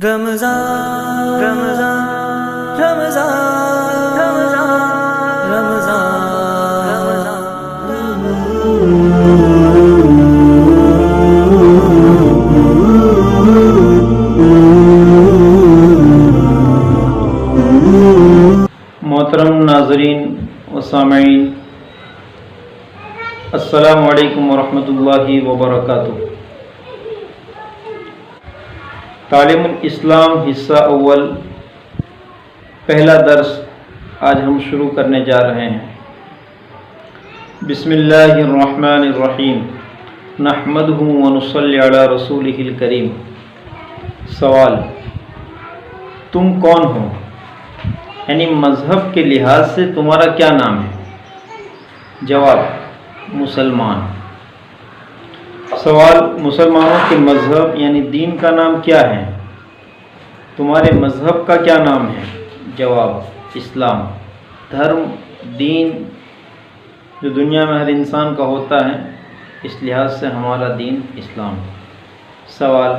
رمضان رمضان رمضان رمضان محترم ناظرین و سامعین، السلام علیکم ورحمۃ اللہ وبرکاتہ۔ تعلیم الاسلام حصہ اول، پہلا درس آج ہم شروع کرنے جا رہے ہیں۔ بسم اللہ الرحمن الرحیم، نحمدہ ونصلی علی رسولہ الکریم۔ سوال: تم کون ہو؟ یعنی مذہب کے لحاظ سے تمہارا کیا نام ہے؟ جواب: مسلمان۔ سوال: مسلمانوں کے مذہب یعنی دین کا نام کیا ہے؟ تمہارے مذہب کا کیا نام ہے؟ جواب: اسلام۔ دھرم، دین جو دنیا میں ہر انسان کا ہوتا ہے، اس لحاظ سے ہمارا دین اسلام۔ سوال: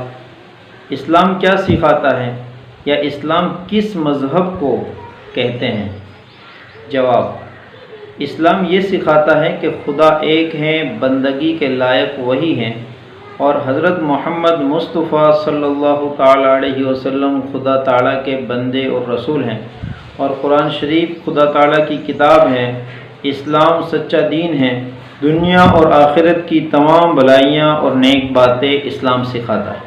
اسلام کیا سکھاتا ہے، یا اسلام کس مذہب کو کہتے ہیں؟ جواب: اسلام یہ سکھاتا ہے کہ خدا ایک ہے، بندگی کے لائق وہی ہیں، اور حضرت محمد مصطفیٰ صلی اللہ تعالیٰ علیہ وسلم خدا تعالیٰ کے بندے اور رسول ہیں، اور قرآن شریف خدا تعالیٰ کی کتاب ہے۔ اسلام سچا دین ہے، دنیا اور آخرت کی تمام بھلائیاں اور نیک باتیں اسلام سکھاتا ہے۔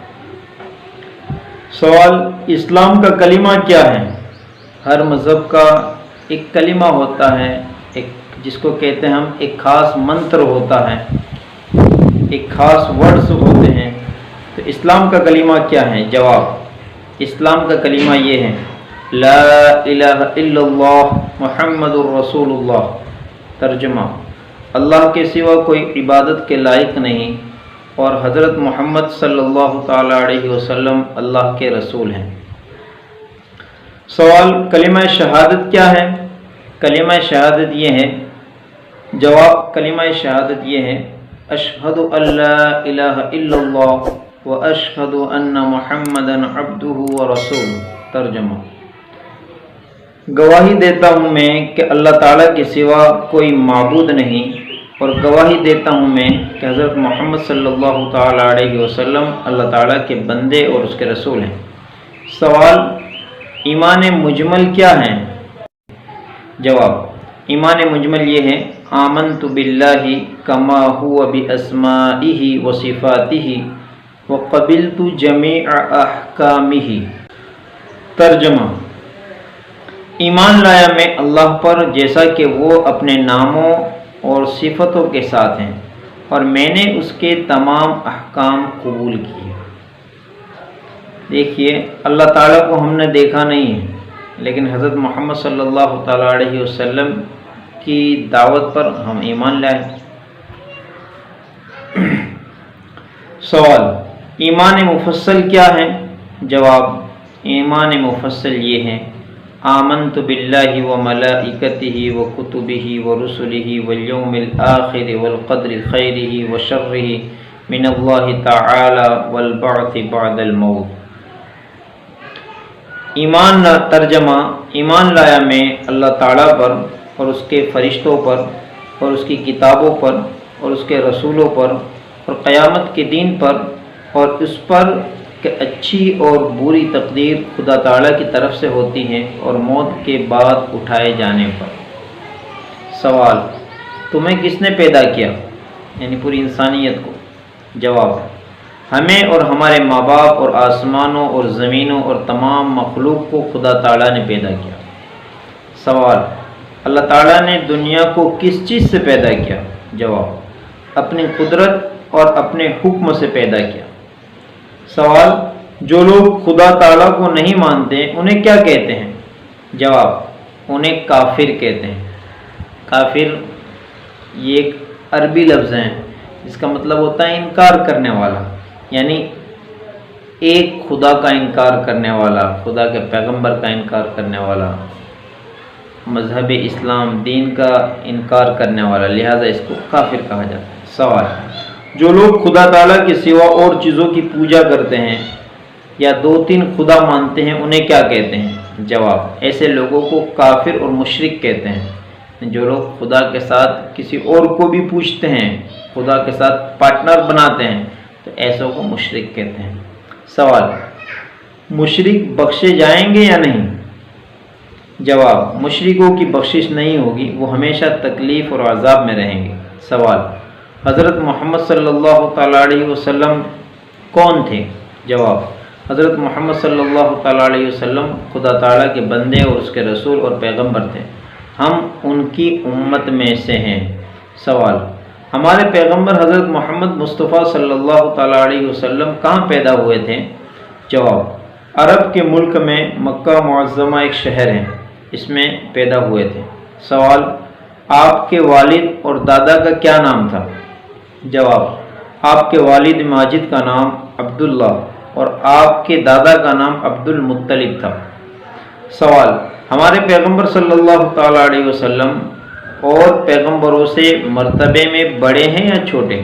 سوال: اسلام کا کلمہ کیا ہے؟ ہر مذہب کا ایک کلمہ ہوتا ہے، جس کو کہتے ہیں ہم ایک خاص منتر ہوتا ہے، ایک خاص ورڈز ہوتے ہیں۔ تو اسلام کا کلمہ کیا ہے؟ جواب: اسلام کا کلمہ یہ ہے: لا الہ الا اللہ محمد الرسول اللہ۔ ترجمہ: اللہ کے سوا کوئی عبادت کے لائق نہیں، اور حضرت محمد صلی اللہ تعالیٰ علیہ وسلم اللہ کے رسول ہیں۔ سوال: کلمہ شہادت کیا ہے؟ کلمہ شہادت یہ ہے۔ جواب: کلمہ شہادت یہ ہے: اشہد ان لا الہ الا اللہ و اشہد ان محمدا عبدہ و رسولہ۔ ترجمہ: گواہی دیتا ہوں میں کہ اللہ تعالیٰ کے سوا کوئی معبود نہیں، اور گواہی دیتا ہوں میں کہ حضرت محمد صلی اللہ تعالیٰ علیہ وسلم اللہ تعالیٰ کے بندے اور اس کے رسول ہیں۔ سوال: ایمان مجمل کیا ہے؟ جواب: ایمان مجمل یہ ہے: آمنت باللہ کما هو باسمائہ و صفاتہ وقبلت جمیع احکامہ۔ ترجمہ: ایمان لایا میں اللہ پر جیسا کہ وہ اپنے ناموں اور صفتوں کے ساتھ ہیں، اور میں نے اس کے تمام احکام قبول کیے۔ دیکھیے، اللہ تعالیٰ کو ہم نے دیکھا نہیں ہے، لیکن حضرت محمد صلی اللہ تعالیٰ علیہ وسلم کی دعوت پر ہم ایمان لائے۔ سوال: ایمان مفصل کیا ہے؟ جواب: ایمان مفصل یہ ہے: آمنت باللہ و ملائکتہ و کتبہ و رسلہ والیوم الآخر والقدر خیرہ و شرہ من اللہ تعالی والبعث بعد الموت۔ ترجمہ: ایمان لایا میں اللہ تعالیٰ پر اور اس کے فرشتوں پر اور اس کی کتابوں پر اور اس کے رسولوں پر اور قیامت کے دن پر، اور اس پر کہ اچھی اور بری تقدیر خدا تعالیٰ کی طرف سے ہوتی ہے، اور موت کے بعد اٹھائے جانے پر۔ سوال: تمہیں کس نے پیدا کیا؟ یعنی پوری انسانیت کو۔ جواب: ہمیں اور ہمارے ماں باپ اور آسمانوں اور زمینوں اور تمام مخلوق کو خدا تعالیٰ نے پیدا کیا۔ سوال: اللہ تعالیٰ نے دنیا کو کس چیز سے پیدا کیا؟ جواب: اپنی قدرت اور اپنے حکم سے پیدا کیا۔ سوال: جو لوگ خدا تعالیٰ کو نہیں مانتے انہیں کیا کہتے ہیں؟ جواب: انہیں کافر کہتے ہیں۔ کافر یہ ایک عربی لفظ ہے، اس کا مطلب ہوتا ہے انکار کرنے والا، یعنی ایک خدا کا انکار کرنے والا، خدا کے پیغمبر کا انکار کرنے والا، مذہب اسلام دین کا انکار کرنے والا، لہذا اس کو کافر کہا جاتا ہے۔ سوال: جو لوگ خدا تعالیٰ کے سوا اور چیزوں کی پوجا کرتے ہیں یا 2-3 خدا مانتے ہیں انہیں کیا کہتے ہیں؟ جواب: ایسے لوگوں کو کافر اور مشرک کہتے ہیں۔ جو لوگ خدا کے ساتھ کسی اور کو بھی پوچھتے ہیں، خدا کے ساتھ پارٹنر بناتے ہیں، تو ایسوں کو مشرک کہتے ہیں۔ سوال: مشرک بخشے جائیں گے یا نہیں؟ جواب: مشرکوں کی بخشش نہیں ہوگی، وہ ہمیشہ تکلیف اور عذاب میں رہیں گے۔ سوال: حضرت محمد صلی اللہ تعالیٰ علیہ وسلم کون تھے؟ جواب: حضرت محمد صلی اللہ تعالیٰ علیہ وسلم خدا تعالیٰ کے بندے اور اس کے رسول اور پیغمبر تھے، ہم ان کی امت میں سے ہیں۔ سوال: ہمارے پیغمبر حضرت محمد مصطفیٰ صلی اللہ تعالیٰ علیہ وسلم کہاں پیدا ہوئے تھے؟ جواب: عرب کے ملک میں مکہ معظمہ ایک شہر ہے، اس میں پیدا ہوئے تھے۔ سوال: آپ کے والد اور دادا کا کیا نام تھا؟ جواب: آپ کے والد ماجد کا نام عبداللہ اور آپ کے دادا کا نام عبد المطلب تھا۔ سوال: ہمارے پیغمبر صلی اللہ تعالیٰ علیہ وسلم اور پیغمبروں سے مرتبے میں بڑے ہیں یا چھوٹے؟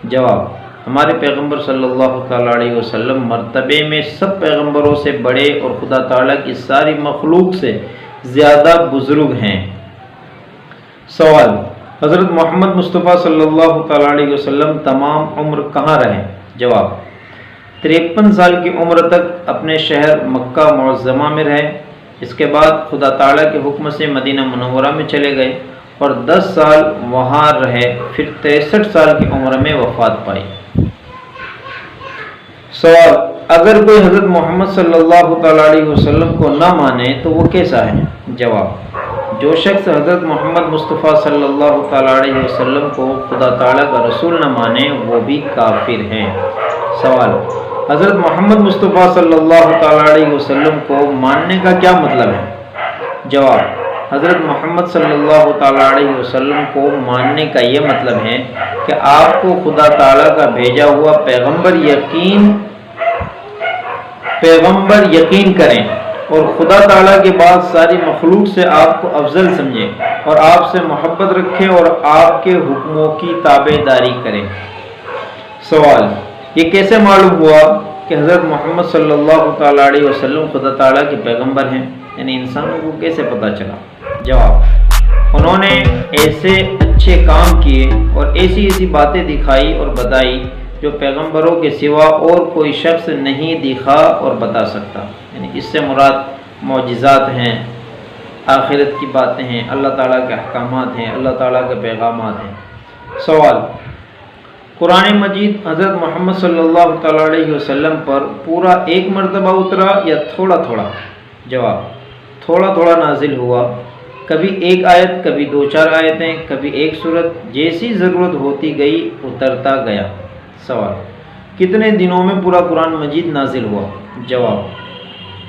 جواب: ہمارے پیغمبر صلی اللہ تعالیٰ علیہ وسلم مرتبے میں سب پیغمبروں سے بڑے اور خدا تعالیٰ کی ساری مخلوق سے زیادہ بزرگ ہیں۔ سوال: حضرت محمد مصطفیٰ صلی اللہ تعالیٰ علیہ وسلم تمام عمر کہاں رہے؟ جواب: 53 سال کی عمر تک اپنے شہر مکہ معظمہ میں رہے، اس کے بعد خدا تعالیٰ کے حکم سے مدینہ منورہ میں چلے گئے اور 10 سال وہاں رہے، پھر 63 سال کی عمر میں وفات پائی۔ سوال: اگر کوئی حضرت محمد صلی اللہ تعالیٰ علیہ وسلم کو نہ مانے تو وہ کیسا ہے؟ جواب: جو شخص حضرت محمد مصطفیٰ صلی اللہ تعالیٰ علیہ وسلم کو خدا تعالیٰ کا رسول نہ مانے وہ بھی کافر ہیں۔ سوال: حضرت محمد مصطفیٰ صلی اللہ تعالیٰ علیہ وسلم کو ماننے کا کیا مطلب ہے؟ جواب: حضرت محمد صلی اللہ تعالیٰ علیہ وسلم کو ماننے کا یہ مطلب ہے کہ آپ کو خدا تعالیٰ کا بھیجا ہوا پیغمبر یقین کریں اور خدا تعالیٰ کے بعد ساری مخلوق سے آپ کو افضل سمجھیں اور آپ سے محبت رکھیں اور آپ کے حکموں کی تابع داری کریں۔ سوال: یہ کیسے معلوم ہوا کہ حضرت محمد صلی اللہ تعالیٰ علیہ وسلم خدا تعالیٰ کے پیغمبر ہیں؟ یعنی انسانوں کو کیسے پتہ چلا؟ جواب: انہوں نے ایسے اچھے کام کیے اور ایسی باتیں دکھائی اور بتائی جو پیغمبروں کے سوا اور کوئی شخص نہیں دکھا اور بتا سکتا۔ یعنی اس سے مراد معجزات ہیں، آخرت کی باتیں ہیں، اللہ تعالیٰ کے احکامات ہیں، اللہ تعالیٰ کے پیغامات ہیں۔ سوال: قرآن مجید حضرت محمد صلی اللہ تعالیٰ علیہ وسلم پر پورا ایک مرتبہ اترا یا تھوڑا تھوڑا؟ جواب: تھوڑا تھوڑا نازل ہوا، کبھی ایک آیت، کبھی 2-4 آیتیں، کبھی ایک سورت، جیسی ضرورت ہوتی گئی اترتا گیا۔ سوال: کتنے دنوں میں پورا قرآن مجید نازل ہوا؟ جواب: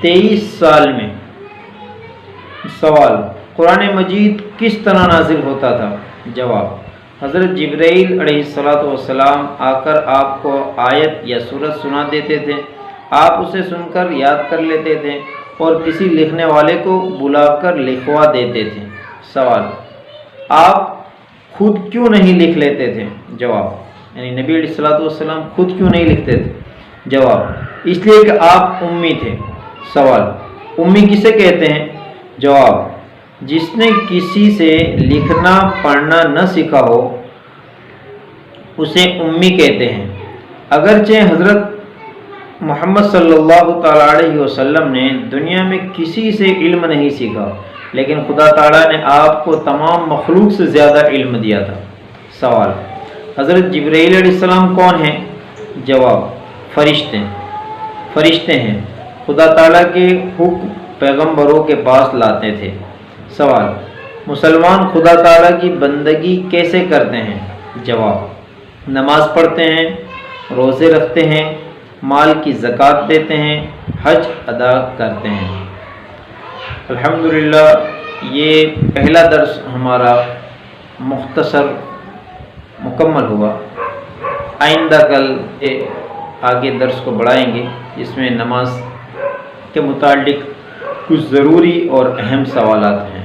23 سال میں۔ سوال: قرآن مجید کس طرح نازل ہوتا تھا؟ جواب: حضرت جبرائیل علیہ السلام آ کر آپ کو آیت یا سورت سنا دیتے تھے، آپ اسے سن کر یاد کر لیتے تھے اور کسی لکھنے والے کو بلا کر لکھوا دیتے تھے۔ سوال: آپ خود کیوں نہیں لکھ لیتے تھے؟ جواب: یعنی نبی علیہ السلام خود کیوں نہیں لکھتے تھے؟ جواب: اس لیے کہ آپ امی تھے۔ سوال: امی کسے کہتے ہیں؟ جواب: جس نے کسی سے لکھنا پڑھنا نہ سیکھا ہو اسے امی کہتے ہیں۔ اگرچہ حضرت محمد صلی اللہ تعالیٰ علیہ وسلم نے دنیا میں کسی سے علم نہیں سیکھا، لیکن خدا تعالیٰ نے آپ کو تمام مخلوق سے زیادہ علم دیا تھا۔ سوال: حضرت جبرائیل علیہ السلام کون ہیں؟ جواب: فرشتے ہیں، خدا تعالیٰ کے حکم پیغمبروں کے پاس لاتے تھے۔ سوال: مسلمان خدا تعالیٰ کی بندگی کیسے کرتے ہیں؟ جواب: نماز پڑھتے ہیں، روزے رکھتے ہیں، مال کی زکوٰۃ دیتے ہیں، حج ادا کرتے ہیں۔ الحمدللہ یہ پہلا درس ہمارا مختصر مکمل ہوا۔ آئندہ کل آگے درس کو بڑھائیں گے، جس میں نماز کے متعلق کچھ ضروری اور اہم سوالات ہیں۔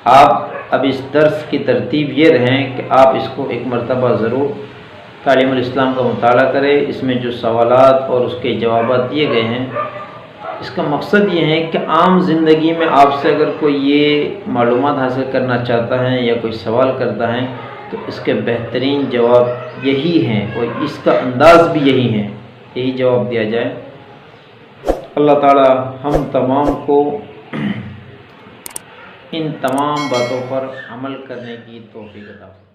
آپ اب اس درس کی ترتیب یہ رہیں کہ آپ اس کو ایک مرتبہ ضرور تعلیم الاسلام کا مطالعہ کرے۔ اس میں جو سوالات اور اس کے جوابات دیے گئے ہیں، اس کا مقصد یہ ہے کہ عام زندگی میں آپ سے اگر کوئی یہ معلومات حاصل کرنا چاہتا ہے یا کوئی سوال کرتا ہے تو اس کے بہترین جواب یہی ہیں اور اس کا انداز بھی یہی ہے، یہی جواب دیا جائے۔ اللہ تعالی ہم تمام کو ان تمام باتوں پر عمل کرنے کی توفیق عطا فرمائے۔